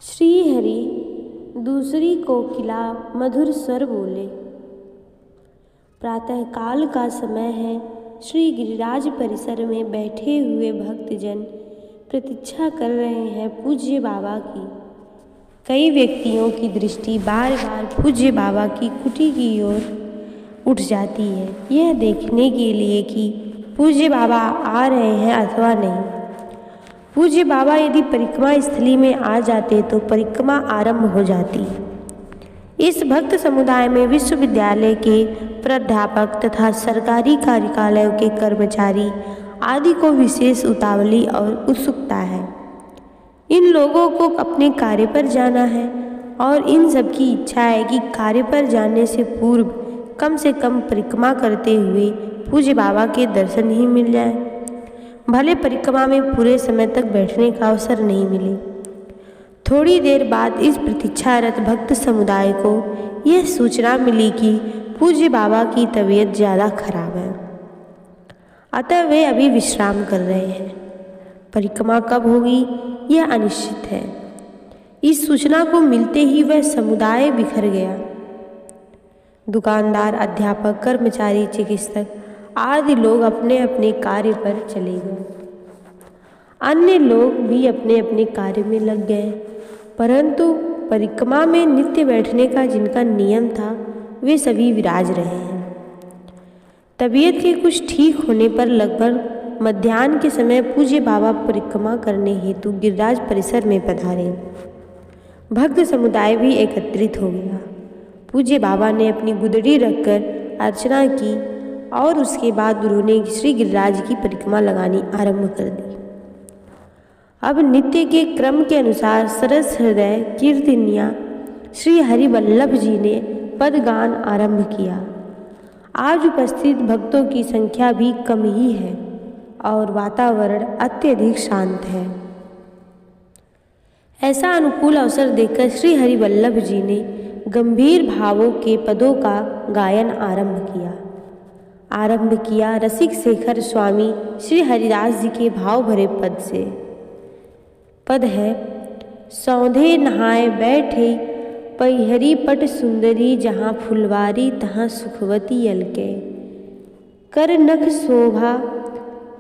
श्री हरि दूसरी कोकिला मधुर स्वर बोले। प्रातःकाल का समय है। श्री गिरिराज परिसर में बैठे हुए भक्तजन प्रतीक्षा कर रहे हैं पूज्य बाबा की। कई व्यक्तियों की दृष्टि बार बार पूज्य बाबा की कुटी की ओर उठ जाती है, यह देखने के लिए कि पूज्य बाबा आ रहे हैं अथवा नहीं। पूज्य बाबा यदि परिक्रमा स्थली में आ जाते तो परिक्रमा आरंभ हो जाती। इस भक्त समुदाय में विश्वविद्यालय के प्राध्यापक तथा सरकारी कार्यालयों के कर्मचारी आदि को विशेष उतावली और उत्सुकता है। इन लोगों को अपने कार्य पर जाना है और इन सब की इच्छा है कि कार्य पर जाने से पूर्व कम से कम परिक्रमा करते हुए पूज्य बाबा के दर्शन ही मिल जाए, भले परिक्रमा में पूरे समय तक बैठने का अवसर नहीं मिले। थोड़ी देर बाद इस प्रतीक्षारत भक्त समुदाय को यह सूचना मिली कि पूज्य बाबा की तबीयत ज़्यादा खराब है, अतः वे अभी विश्राम कर रहे हैं। परिक्रमा कब होगी यह अनिश्चित है। इस सूचना को मिलते ही वह समुदाय बिखर गया। दुकानदार, अध्यापक, कर्मचारी, चिकित्सक आदि लोग अपने अपने कार्य पर चले गए। अन्य लोग भी अपने अपने कार्य में लग गए, परंतु परिक्रमा में नित्य बैठने का जिनका नियम था वे सभी विराज रहे हैं। तबीयत के कुछ ठीक होने पर लगभग मध्याह्न के समय पूज्य बाबा परिक्रमा करने हेतु गिरिराज परिसर में पधारे। भक्त समुदाय भी एकत्रित हो गया। पूज्य बाबा ने अपनी गुदड़ी रखकर अर्चना की और उसके बाद उन्होंने श्री गिरिराज की परिक्रमा लगानी आरंभ कर दी। अब नित्य के क्रम के अनुसार सरस हृदय कीर्तनिया श्री हरिवल्लभ जी ने पदगान आरंभ किया। आज उपस्थित भक्तों की संख्या भी कम ही है और वातावरण अत्यधिक शांत है। ऐसा अनुकूल अवसर देखकर श्री हरिवल्लभ जी ने गंभीर भावों के पदों का गायन आरंभ किया रसिक शेखर स्वामी श्री हरिदास जी के भाव भरे पद से। पद है: सौंधे नहाए बैठे पैहरी पट सुंदरी, जहाँ फुलवारी तहाँ सुखवती अलके। कर नख शोभा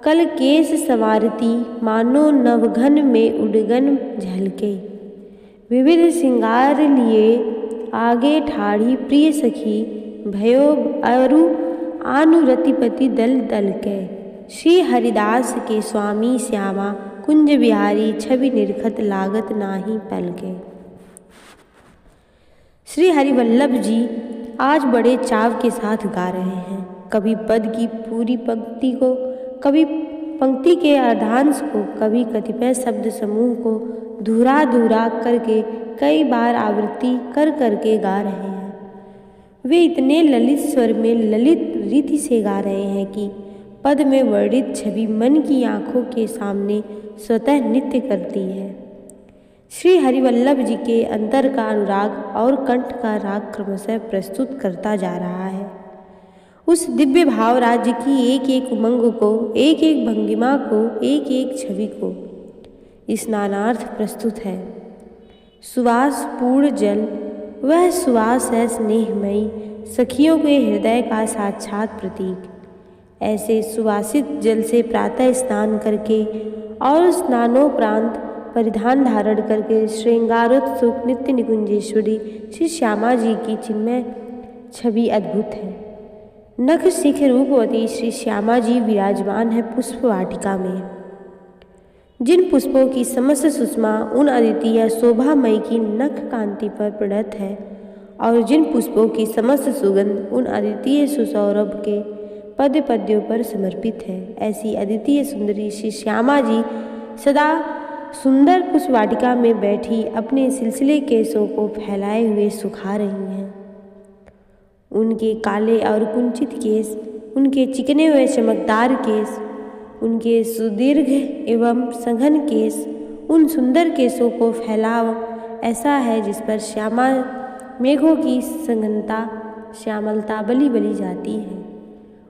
कल केस संवारती, मानो नवघन में उडगन झलके। विविध श्रृंगार लिए आगे ठाढ़ी प्रिय सखी, भयो अरु आनुरतिपति दल दल के। श्री हरिदास के स्वामी श्यामा कुंज बिहारी, छवि निरखत लागत नाही पल के। श्री हरिवल्लभ जी आज बड़े चाव के साथ गा रहे हैं। कभी पद की पूरी पंक्ति को, कभी पंक्ति के अर्धांश को, कभी कतिपय शब्द समूह को धुरा धुरा करके कई बार आवृत्ति कर करके गा रहे हैं। वे इतने ललित स्वर में ललित रीति से गा रहे हैं कि पद में वर्णित छवि मन की आँखों के सामने स्वतः नृत्य करती है। श्री हरिवल्लभ जी के अंतर का अनुराग और कंठ का राग क्रमशः प्रस्तुत करता जा रहा है। उस दिव्य भाव राज्य की एक एक उमंग को, एक एक भंगिमा को, एक एक छवि को स्नानार्थ प्रस्तुत है। सुवास पूर्ण जल, वह सुवास है स्नेहमयी सखियों के हृदय का साक्षात प्रतीक। ऐसे सुवासित जल से प्रातः स्नान करके और स्नानोपरांत परिधान धारण करके श्रृंगारोत्सुक नित्य निकुंजेश्वरी श्री श्यामा जी की चिन्मय छवि अद्भुत है। नख शिख रूपवती श्री श्यामा जी विराजमान है पुष्प वाटिका में। जिन पुष्पों की समस्त सुषमा उन अद्वितीय शोभामयी की नख कांति पर प्रदत्त है और जिन पुष्पों की समस्त सुगंध उन अद्वितीय सुसौरभ के पद पद्यों पर समर्पित है, ऐसी अद्वितीय सुंदरी श्री श्यामा जी सदा सुंदर पुष्प वाटिका में बैठी अपने सिलसिले केसों को फैलाए हुए सुखा रही हैं। उनके काले और कुंचित केस, उनके चिकने हुए चमकदार केस, उनके सुदीर्घ एवं सघन केस, उन सुंदर केसों को फैलाव ऐसा है जिस पर श्यामा मेघों की सघनता श्यामलता बली बली जाती है।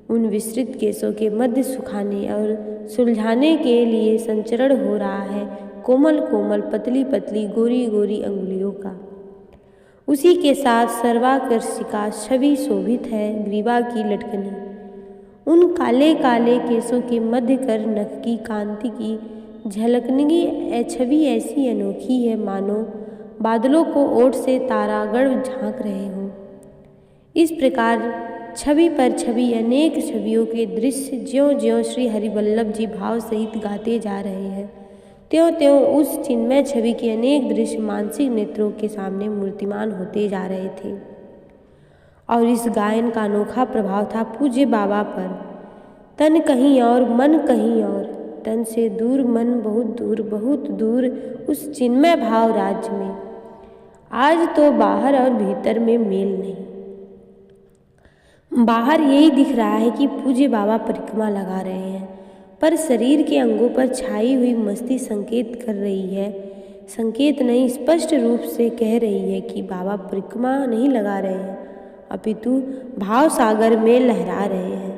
उन विस्तृत केसों के मध्य सुखाने और सुलझाने के लिए संचरण हो रहा है कोमल कोमल पतली पतली गोरी गोरी अंगुलियों का। उसी के साथ सर्वाकर्षिका छवि शोभित है ग्रीवा की लटकनी। उन काले काले केसों के मध्य कर नख की कांति की झलकनी छवि ऐसी अनोखी है मानो बादलों को ओट से तारागढ़ झांक रहे हों। इस प्रकार छवि पर छवि अनेक छवियों के दृश्य ज्यों ज्यों श्री हरिवल्लभ जी भाव सहित गाते जा रहे हैं, त्यों त्यों उस चिन्मय छवि के अनेक दृश्य मानसिक नेत्रों के सामने मूर्तिमान होते जा रहे थे। और इस गायन का अनोखा प्रभाव था पूज्य बाबा पर। तन कहीं और मन कहीं और, तन से दूर मन बहुत दूर उस चिन्मय भाव राज्य में। आज तो बाहर और भीतर में मेल नहीं। बाहर यही दिख रहा है कि पूज्य बाबा परिक्रमा लगा रहे हैं, पर शरीर के अंगों पर छाई हुई मस्ती संकेत कर रही है, संकेत नहीं स्पष्ट रूप से कह रही है कि बाबा परिक्रमा नहीं लगा रहे हैं, अपितु भाव सागर में लहरा रहे हैं।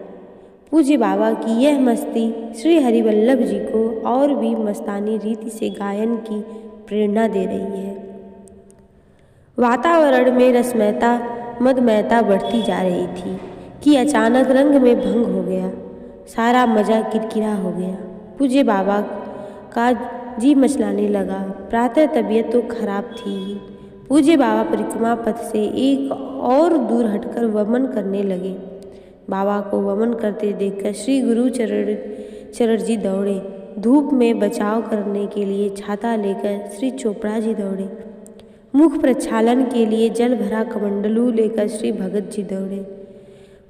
पूज्य बाबा की यह मस्ती श्री हरिवल्लभ जी को और भी मस्तानी रीति से गायन की प्रेरणा दे रही है। वातावरण में रसमयता मदमयता बढ़ती जा रही थी कि अचानक रंग में भंग हो गया। सारा मजा किरकिरा हो गया। पूज्य बाबा का जी मचलाने लगा। प्रातः तबीयत तो खराब थी ही। पूज्य बाबा परिक्रमा पथ से एक और दूर हटकर वमन करने लगे। बाबा को वमन करते देखकर श्री गुरु चरण जी दौड़े। धूप में बचाव करने के लिए छाता लेकर श्री चोपड़ा जी दौड़े। मुख प्रक्षालन के लिए जल भरा कमंडलू लेकर श्री भगत जी दौड़े।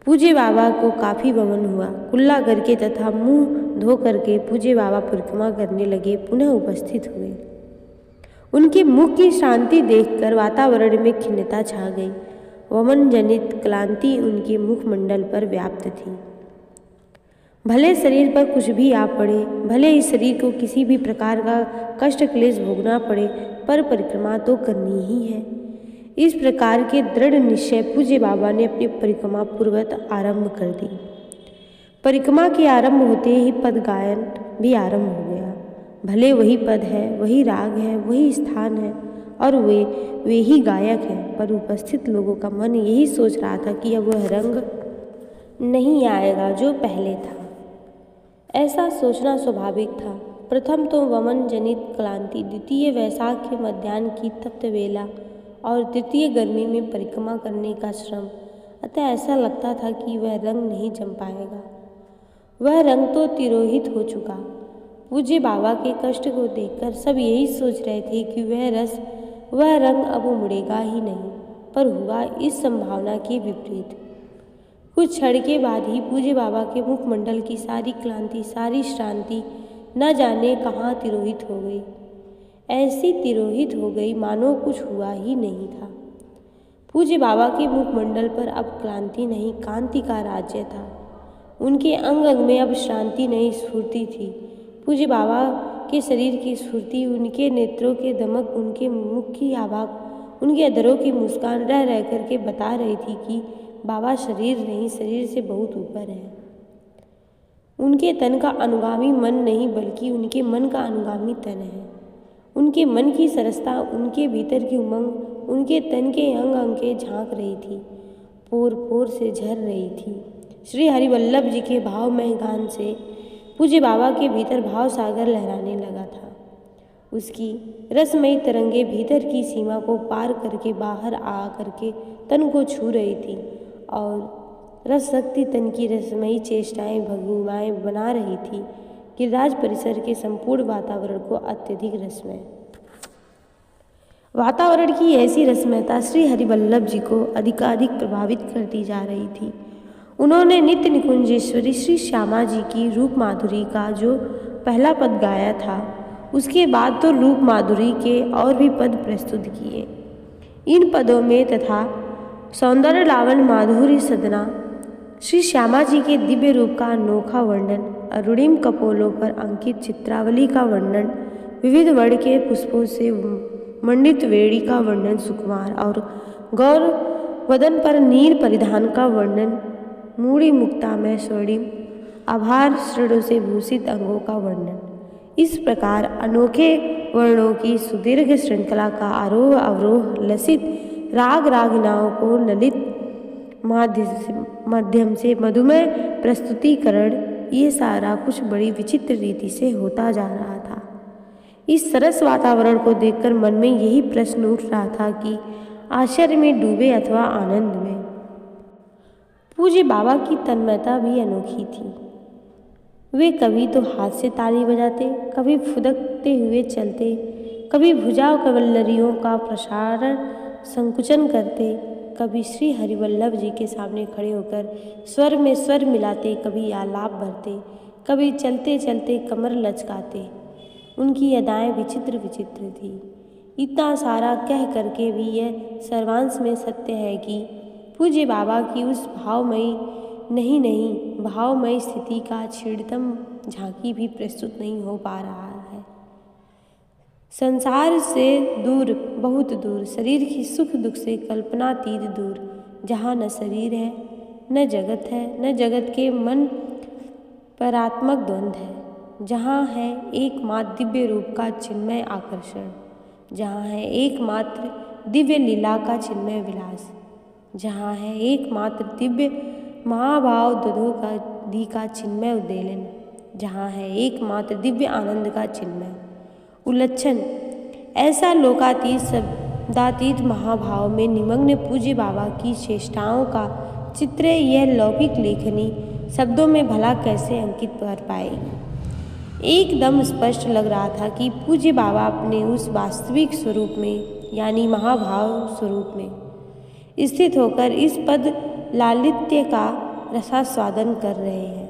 पूज्य बाबा को काफ़ी वमन हुआ। कुल्ला करके तथा मुंह धो करके पूज्य बाबा परिक्रमा करने लगे, पुनः उपस्थित हुए। उनके मुख की शांति देखकर वातावरण में खिन्नता छा गई। वमन जनित क्लांति उनके मुखमंडल पर व्याप्त थी। भले शरीर पर कुछ भी आ पड़े, भले इस शरीर को किसी भी प्रकार का कष्ट क्लेश भोगना पड़े, पर परिक्रमा तो करनी ही है। इस प्रकार के दृढ़ निश्चय पूज्य बाबा ने अपनी परिक्रमा पूर्वत आरंभ कर दी। परिक्रमा के आरंभ होते ही पद गायन भी आरंभ हो गया। भले वही पद है, वही राग है, वही स्थान है और वे ही गायक हैं, पर उपस्थित लोगों का मन यही सोच रहा था कि अब वह रंग नहीं आएगा जो पहले था। ऐसा सोचना स्वाभाविक था। प्रथम तो वमन जनित क्लांति, द्वितीय वैशाख के मध्याह्न की तप्त बेला और तृतीय गर्मी में परिक्रमा करने का श्रम, अतः ऐसा लगता था कि वह रंग नहीं जम पाएगा। वह रंग तो तिरोहित हो चुका। पूज्य बाबा के कष्ट को देखकर सब यही सोच रहे थे कि वह रंग अब उमड़ेगा ही नहीं, पर हुआ इस संभावना के विपरीत। कुछ क्षण के बाद ही पूज्य बाबा के मुखमंडल की सारी क्लांति, सारी श्रांति न जाने कहाँ तिरोहित हो गई। ऐसी तिरोहित हो गई मानो कुछ हुआ ही नहीं था। पूज्य बाबा के मुखमंडल पर अब क्लांति नहीं, कांति का राज्य था। उनके अंग अंग में अब श्रांति नहीं, स्फूर्ति थी। पूज्य बाबा के शरीर की स्फूर्ति, उनके नेत्रों के दमक, उनके मुख की आवाज़, उनके अधरों की मुस्कान रह रह करके बता रही थी कि बाबा शरीर नहीं, शरीर से बहुत ऊपर है। उनके तन का अनुगामी मन नहीं, बल्कि उनके मन का अनुगामी तन है। उनके मन की सरसता, उनके भीतर की उमंग, उनके तन के अंग अंग के झांक रही थी, पोर पोर से झर रही थी। श्री हरिवल्लभ जी के भावमय गान से पूज्य बाबा के भीतर भाव सागर लहराने लगा था। उसकी रसमयी तरंगे भीतर की सीमा को पार करके बाहर आ करके तन को छू रही थी और रस शक्ति तन की रसमयी चेष्टाएं भंगिमाएं बना रही थी। गिरिराज परिसर के संपूर्ण वातावरण को अत्यधिक रसमय। वातावरण की ऐसी रसमयता श्री हरिवल्लभ जी को अधिकाधिक प्रभावित करती जा रही थी। उन्होंने नित्य निकुंजेश्वरी श्री श्यामा जी की रूप माधुरी का जो पहला पद गाया था, उसके बाद तो रूप माधुरी के और भी पद प्रस्तुत किए। इन पदों में तथा सौंदर्य लावण्य माधुरी सदना, श्री श्यामा जी के दिव्य रूप का अनोखा वर्णन, अरुणिम कपोलों पर अंकित चित्रावली का वर्णन, विविध वर्ण के पुष्पों से मंडित वेणी का वर्णन, सुकुमार और गौर वदन पर नीर परिधान का वर्णन, मूड़ी मुक्ता में स्वर्णिम आभार श्रेणों से भूषित अंगों का वर्णन। इस प्रकार अनोखे वर्णों की सुदीर्घ श्रृंखला का आरोह अवरोह, लसित राग रागिनाओं को ललित माध्यम से मधुमय प्रस्तुतिकरण, ये सारा कुछ बड़ी विचित्र रीति से होता जा रहा था। इस सरस वातावरण को देखकर मन में यही प्रश्न उठ रहा था कि आश्चर्य में डूबे अथवा आनंद में। पूज्य बाबा की तन्मयता भी अनोखी थी। वे कभी तो हाथ से ताली बजाते, कभी फुदकते हुए चलते, कभी भुजा कवल्लरियों का प्रसारण संकुचन करते, कभी श्री हरिवल्लभ जी के सामने खड़े होकर स्वर में स्वर मिलाते, कभी आलाप भरते, कभी चलते चलते कमर लचकाते। उनकी अदाएं विचित्र विचित्र थी। इतना सारा कह करके भी यह सर्वांश में सत्य है कि पूज्य बाबा की उस भावमयी स्थिति का क्षीणतम झांकी भी प्रस्तुत नहीं हो पा रहा है। संसार से दूर, बहुत दूर, शरीर की सुख दुख से कल्पनातीत दूर, जहाँ न शरीर है न जगत है, न जगत के मन परात्मक द्वंद्व है, जहाँ है एकमात्र दिव्य रूप का चिन्मय आकर्षण, जहाँ है एकमात्र दिव्य लीला का चिन्मय विलास, जहाँ है एकमात्र दिव्य महाभाव दधो का चिन्मय उद्वेलन, जहाँ है एकमात्र दिव्य आनंद का चिन्मय उल्लक्षण। ऐसा लोकातीत शब्दातीत महाभाव में निमग्न पूज्य बाबा की चेष्टाओं का चित्र यह लौकिक लेखनी शब्दों में भला कैसे अंकित कर पाएगी। एकदम स्पष्ट लग रहा था कि पूज्य बाबा अपने उस वास्तविक स्वरूप में, यानी महाभाव स्वरूप में स्थित होकर इस पद लालित्य का रसास्वादन कर रहे हैं।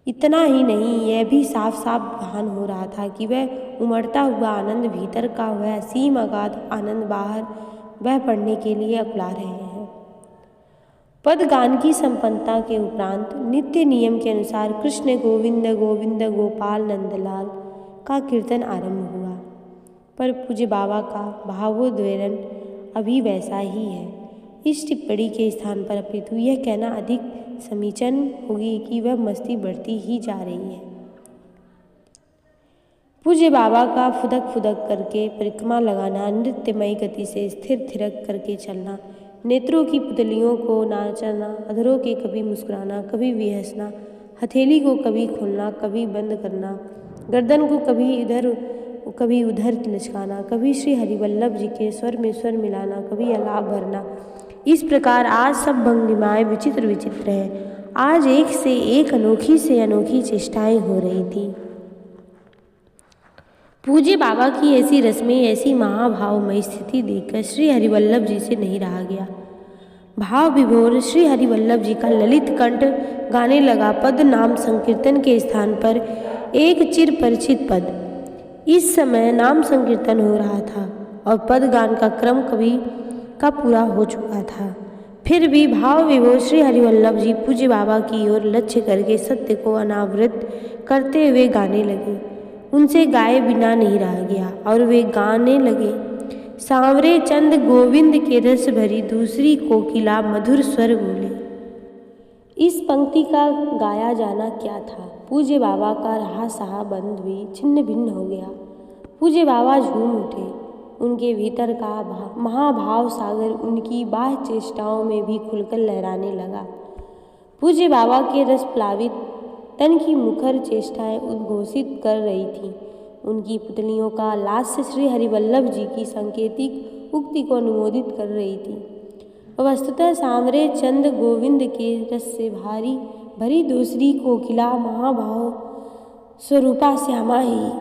इतना ही नहीं, यह भी साफ साफ भान हो रहा था कि वह उमड़ता हुआ आनंद भीतर का, वह असीम अगाध आनंद बाहर वह पढ़ने के लिए अकुला रहे हैं। पद गान की संपन्नता के उपरांत नित्य नियम के अनुसार कृष्ण गोविंद गोविंद गोपाल नंदलाल का कीर्तन आरंभ हुआ, पर पूज्य बाबा का भावोद्वेलन अभी वैसा ही है। इस टिप्पणी के स्थान पर अपितु यह कहना अधिक समीचीन होगी कि वह मस्ती बढ़ती ही जा रही है। पूज्य बाबा का फुदक फुदक करके परिक्रमा लगाना, नृत्यमयी गति से स्थिर थिरक करके चलना, नेत्रों की पुतलियों को नाचना, अधरों के कभी मुस्कुराना कभी विहसना, हथेली को कभी खोलना कभी बंद करना, गर्दन को कभी इधर कभी उधर लचकाना, कभी श्री हरिवल्लभ जी के स्वर में स्वर मिलाना, कभी आलाप भरना, इस प्रकार आज सब भंगिमाएं विचित्र विचित्र हैं। आज एक से एक अनोखी से अनोखी चेष्टाएं हो रही थी। पूज्य बाबा की ऐसी रस्में, ऐसी महाभावमयी स्थिति देखकर श्री हरिवल्लभ जी से नहीं रहा गया। भाव विभोर श्री हरिवल्लभ जी का ललित कंठ गाने लगा। पद नाम संकीर्तन के स्थान पर एक चिर परिचित पद। इस समय नाम संकीर्तन हो रहा था और पद गान का क्रम कभी का पूरा हो चुका था। फिर भी भाव विभोर श्री हरिवल्लभ जी पूज्य बाबा की ओर लक्ष्य करके सत्य को अनावृत करते हुए गाने लगे। उनसे गाए बिना नहीं रहा गया और वे गाने लगे। सांवरे चंद गोविंद के रस भरी दूसरी कोकिला मधुर स्वर बोले। इस पंक्ति का गाया जाना क्या था? पूज्य बाबा का रहा सहा बंद भी छिन्न भिन्न हो गया। पूज्य बाबा झूम उठे। उनके भीतर का महाभाव सागर उनकी बाह्य चेष्टाओं में भी खुलकर लहराने लगा। पूज्य बाबा के रस प्लावित तन की मुखर चेष्टाएं उद्घोषित कर रही थीं। उनकी पुतलियों का लास्य श्री हरिवल्लभ जी की सांकेतिक उक्ति को अनुमोदित कर रही थी। वस्तुतः सांवरे चंद गोविंद के रस से भरी दूसरी कोकिला महाभाव स्वरूपा श्यामा ही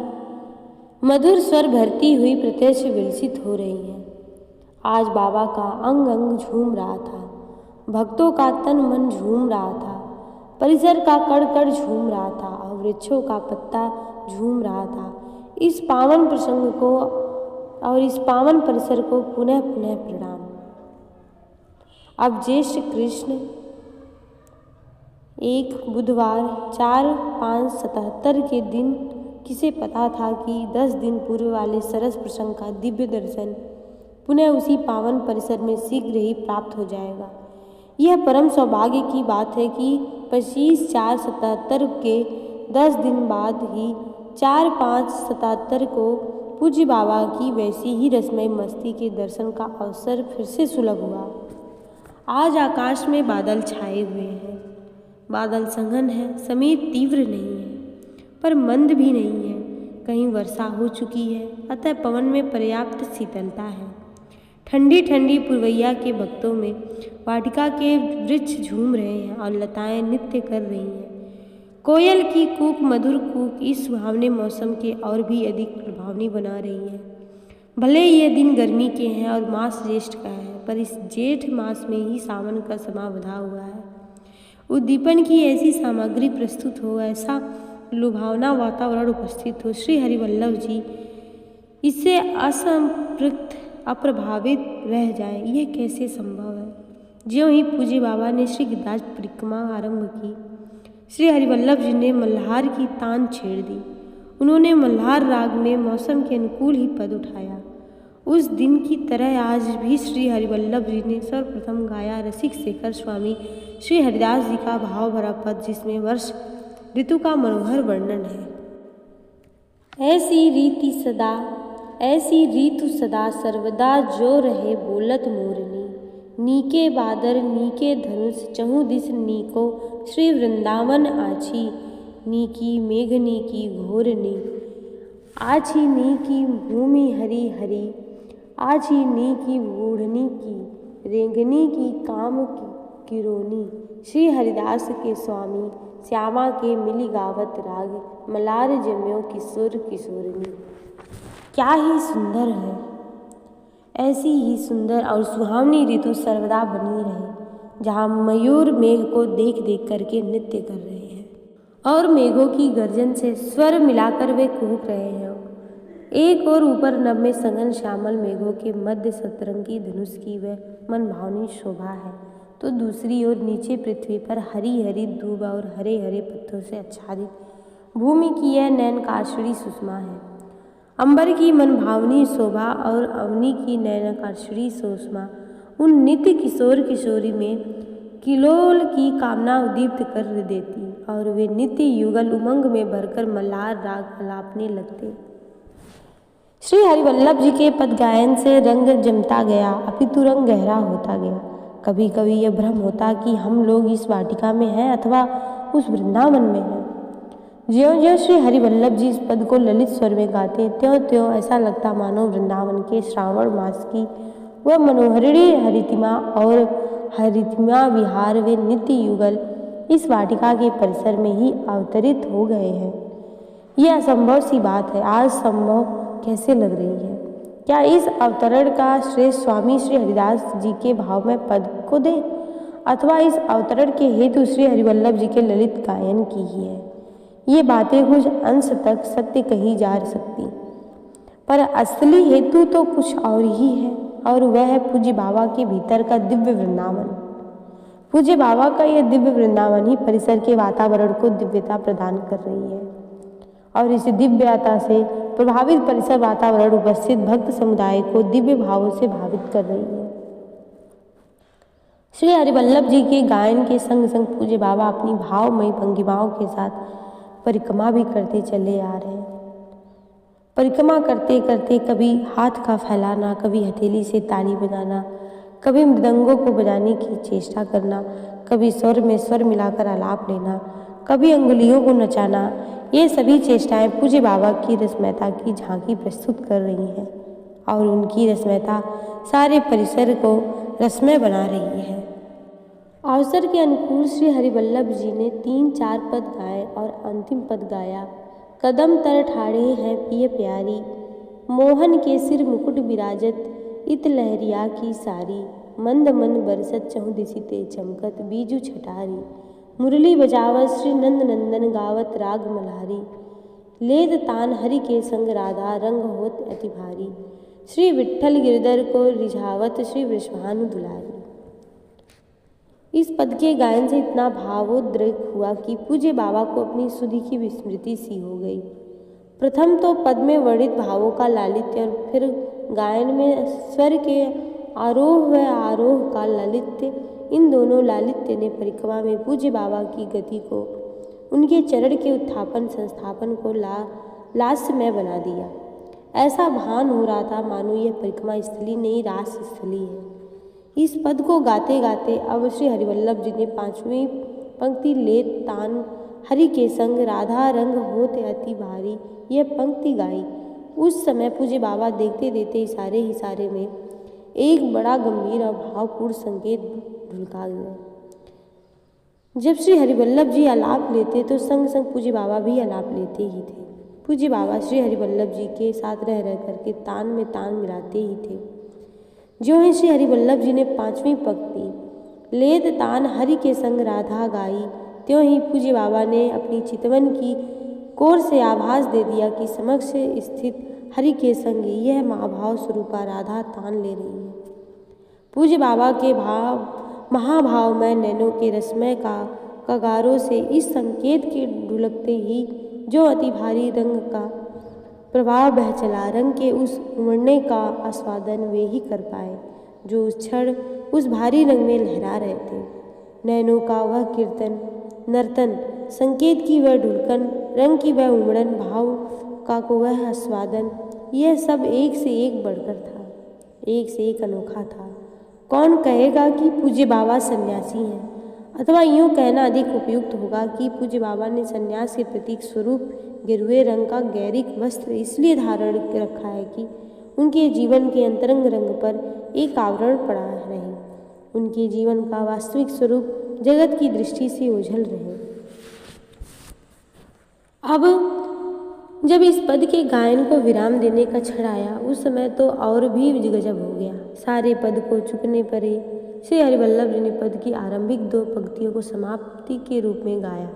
मधुर स्वर भरती हुई प्रत्यक्ष विलसित हो रही है। आज बाबा का अंग अंग झूम रहा था, भक्तों का तन मन झूम रहा था, परिसर का कड़ कड़ झूम रहा था और वृक्षों का पत्ता झूम रहा था। इस पावन प्रसंग को और इस पावन परिसर को पुनः पुनः प्रणाम। अब ज्येष्ठ कृष्ण 1 बुधवार 4/5/77 के दिन किसे पता था कि 10 दिन पूर्व वाले सरस प्रसंग का दिव्य दर्शन पुनः उसी पावन परिसर में शीघ्र ही प्राप्त हो जाएगा। यह परम सौभाग्य की बात है कि 25/4/77 के 10 दिन बाद ही 4/5/77 को पूज्य बाबा की वैसी ही रसमय मस्ती के दर्शन का अवसर फिर से सुलभ हुआ। आज आकाश में बादल छाए हुए हैं। बादल सघन है, समेत तीव्र नहीं है, पर मंद भी नहीं है। कहीं वर्षा हो चुकी है, अतः पवन में पर्याप्त शीतलता है। ठंडी ठंडी पुरवैया के भक्तों में वाटिका के वृक्ष झूम रहे हैं और लताएं नृत्य कर रही हैं। कोयल की कूक मधुर कूक इस सुहावने मौसम के और भी अधिक प्रभावनी बना रही है। भले ये दिन गर्मी के हैं और मास ज्येष्ठ का है, पर इस जेठ मास में ही सावन का समा बंधा हुआ है। उद्दीपन की ऐसी सामग्री प्रस्तुत हो, ऐसा लुभावना वातावरण उपस्थित हो, श्री हरिवल्लभ जी इससे असंपृक्त अप्रभावित रह जाए, ये कैसे संभव है। ज्यों ही पूज्य बाबा ने श्री गिरिराज परिक्रमा आरंभ की, श्री हरिवल्लभ जी ने मल्हार की तान छेड़ दी। उन्होंने मल्हार राग में मौसम के अनुकूल ही पद उठाया। उस दिन की तरह आज भी श्री हरिवल्लभ जी ने सर्वप्रथम गाया रसिक शेखर स्वामी श्री हरिदास जी का भाव भरा पद, जिसमें वर्ष ऋतु का मनोहर वर्णन है। ऐसी रीतु सदा सर्वदा जो रहे बोलत मोरनी, नीके बादर नीके धनुष चहु दिस नीको श्री वृंदावन आछी, नीकी मेघनी की घोरनी, आछी नीकी भूमि हरी हरी, आछी नीकी बूढ़नी की रेंगनी की काम की किरोनी। श्री हरिदास के स्वामी श्यामा के मिली गावत राग, मलार जम्यो किशोर किशोरनी। क्या ही सुंदर है। ऐसी ही सुंदर और सुहावनी ऋतु सर्वदा बनी रहे, जहाँ मयूर मेघ को देख देख करके नृत्य कर रहे हैं और मेघों की गर्जन से स्वर मिलाकर वे कूक रहे हैं। एक और ऊपर नभ में सघन श्यामल मेघों के मध्य सतरंगी धनुष की वह मनभावनी शोभा है, तो दूसरी ओर नीचे पृथ्वी पर हरी हरी दूब और हरे हरे पत्तों से आच्छादित भूमि की यह नयनकार्षणी सुषमा है। अंबर की मनभावनी शोभा और अवनी की नयनकार्षणी सुषमा उन नित्य किशोर किशोरी में किलोल की कामना उद्दीप्त कर देती और वे नित्य युगल उमंग में भरकर मल्हार राग अलापने लगते। श्री हरिवल्लभ जी के पद गायन से रंग जमता गया, अपितु रंग गहरा होता गया। कभी कभी यह भ्रम होता कि हम लोग इस वाटिका में हैं अथवा उस वृंदावन में हैं। ज्यों ज्यों श्री हरिवल्लभ जी इस पद को ललित स्वर में गाते, त्यों त्यों ऐसा लगता मानो वृंदावन के श्रावण मास की वह मनोहरिणी हरितिमा और हरितिमा विहार वे नित्य युगल इस वाटिका के परिसर में ही अवतरित हो गए हैं। यह असंभव सी बात है, आज संभव कैसे लग रही है। क्या इस अवतरण का श्रेय स्वामी श्री हरिदास जी के भाव में पद को दे, अथवा इस अवतरण के हेतु श्री हरिवल्लभ जी के ललित गायन की ही है। ये बातें कुछ अंश तक सत्य कही जा सकती, पर असली हेतु तो कुछ और ही है, और वह है पूज्य बाबा के भीतर का दिव्य वृंदावन। पूज्य बाबा का यह दिव्य वृंदावन ही परिसर के वातावरण को दिव्यता प्रदान कर रही है, और इस दिव्यता से प्रभावित परिसर वातावरण उपस्थित भक्त समुदाय को दिव्य भावों से भावित कर रही है। श्री हरिवल्लभ जी के गायन के संग संग पूज्य बाबा अपनी भावमयी भंगिमाओं के साथ परिक्रमा भी करते चले आ रहे हैं। परिक्रमा करते करते कभी हाथ का फैलाना, कभी हथेली से ताली बजाना, कभी मृदंगों को बजाने की चेष्टा करना, कभी स्वर में स्वर मिलाकर आलाप लेना, कभी अंगुलियों को नचाना, ये सभी चेष्टाएं पूज्य बाबा की रसमयता की झांकी प्रस्तुत कर रही हैं, और उनकी रसमयता सारे परिसर को रसमय बना रही है। अवसर के अनुकूल श्री हरिवल्लभ जी ने 3-4 पद गाए और अंतिम पद गाया। कदम तर ठाड़े हैं पिय प्यारी, मोहन के सिर मुकुट विराजत, इत लहरिया की सारी, मंद मंद बरसत चहु दिसी ते चमकत, बीजू छटारी, मुरली बजावत श्री नंद नंदन गावत राग मल्हारी, लेद तान हरि के संग राधा रंग होत अति भारी, श्री विट्ठल गिरधर को रिझावत श्री वृषभानु दुलारी। इस पद के गायन से इतना भावोद्रेक हुआ कि पूज्य बाबा को अपनी सुधि की विस्मृति सी हो गई। प्रथम तो पद में वर्णित भावों का लालित्य और फिर गायन में स्वर के आरोह व आरोह का लालित्य, इन दोनों लालित्य ने परिक्रमा में पूज्य बाबा की गति को, उनके चरण के उत्थापन संस्थापन को लास्यमय बना दिया। ऐसा भान हो रहा था मानो यह परिक्रमा स्थली नहीं रास स्थली है। इस पद को गाते गाते अब श्री हरिवल्लभ जी ने 5वीं पंक्ति लेत तान हरि के संग राधा रंग होते अति भारी यह पंक्ति गाई। उस समय पूज्य बाबा देखते देखते इशारे में एक बड़ा गंभीर और भावपूर्ण संकेत ढुलका गया। जब श्री हरिवल्लभ जी आलाप लेते तो संग संग पूज्य बाबा भी आलाप लेते ही थे। पूज्य बाबा श्री हरिवल्लभ जी के साथ रह करके तान में तान मिलाते ही थे। ज्यों ही श्री हरिवल्लभ जी ने 5वीं पंक्ति लेत तान हरि के संग राधा गाई, त्यों ही पूज्य बाबा ने अपनी चितवन की कोर से आभास दे दिया कि समक्ष स्थित हरि के संग यह महाभाव स्वरूपा राधा तान ले रही है। पूज्य बाबा के महाभावमय नैनों के रसमय कगारों से इस संकेत के ढुलकते ही जो अति भारी रंग का प्रभाव बह चला, रंग के उस उमड़ने का आस्वादन वे ही कर पाए जो उस क्षण उस भारी रंग में लहरा रहे थे। नैनों का वह कीर्तन नर्तन, संकेत की वह ढुलकन, रंग की वह उमड़न, भाव का को वह आस्वादन, यह सब एक से एक बढ़कर था, एक से एक अनोखा था। कौन कहेगा कि पूज्य बाबा सन्यासी हैं, अथवा यूँ कहना अधिक उपयुक्त होगा कि पूज्य बाबा ने सन्यास के प्रतीक स्वरूप गेरुए रंग का गैरिक वस्त्र इसलिए धारण रखा है कि उनके जीवन के अंतरंग रंग पर एक आवरण पड़ा रहे, उनके जीवन का वास्तविक स्वरूप जगत की दृष्टि से ओझल रहे। अब जब इस पद के गायन को विराम देने का क्षण आया, उस समय तो और भी गजब हो गया। सारे पद को चुकने परे श्री हरिवल्लभ जी ने पद की आरंभिक 2 पंक्तियों को समाप्ति के रूप में गाया।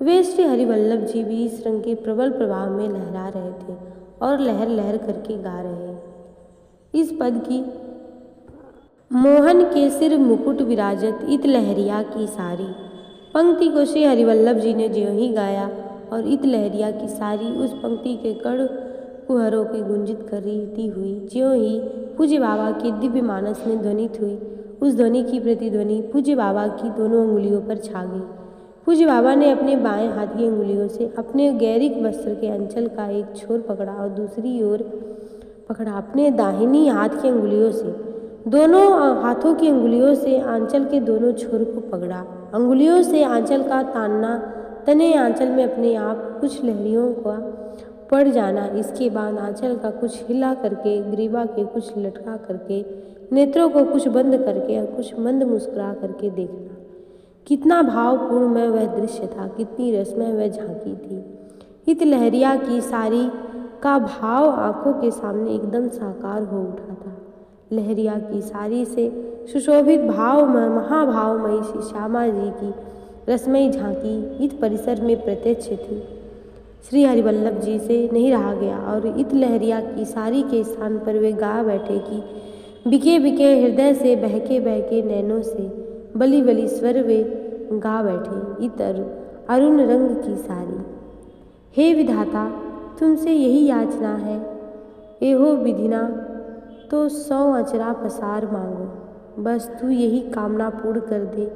वे श्री हरिवल्लभ जी भी इस रंग के प्रबल प्रभाव में लहरा रहे थे और लहर लहर करके गा रहे। इस पद की मोहन के सिर मुकुट विराजत इत लहरिया की सारी पंक्ति को श्री हरिवल्लभ जी ने ज्यों ही गाया और इत लहरिया की सारी उस पंक्ति के कण कुहरों के गुंजित करती हुई ज्यों ही पूज्य बाबा के दिव्य मानस में ध्वनित हुई, उस ध्वनि की प्रतिध्वनि पूज्य बाबा की दोनों अंगुलियों पर छा गई। पूज्य बाबा ने अपने बाएं हाथ की अंगुलियों से अपने गैरिक वस्त्र के अंचल का एक छोर पकड़ा और दूसरी ओर पकड़ा अपने दाहिनी हाथ की अंगुलियों से, दोनों हाथों की अंगुलियों से आंचल के दोनों छोर को पकड़ा, अंगुलियों से आंचल का तानना, तने आंचल में अपने आप कुछ लहरियों का पड़ जाना, इसके बाद आंचल का कुछ हिला करके, ग्रीवा के कुछ लटका करके, नेत्रों को कुछ बंद करके और कुछ मंद मुस्कुरा करके देखना। कितना भावपूर्ण में वह दृश्य था, कितनी रसमय वह झांकी थी। इत लहरिया की सारी का भाव आंखों के सामने एकदम साकार हो उठा था। लहरिया की सारी से सुशोभित भावमय महाभावमयी श्री श्यामा जी की रसमयी झांकी इत परिसर में प्रत्यक्ष थी। श्री हरिवल्लभ जी से नहीं रहा गया और इत लहरिया की सारी के स्थान पर वे गा बैठे कि बिके बिके हृदय से बहके बहके नैनों से बली बली स्वर वे गा बैठे इत अरुण रंग की सारी। हे विधाता, तुमसे यही याचना है, एहो विधिना तो 100 अचरा पसार मांगो, बस तू यही कामना पूर्ण कर दे।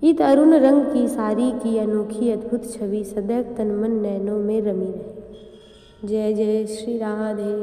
इत अरुण रंग की सारी की अनोखी अद्भुत छवि सदैव तन मन नैनों में रमी रहे। जय जय श्री राधे।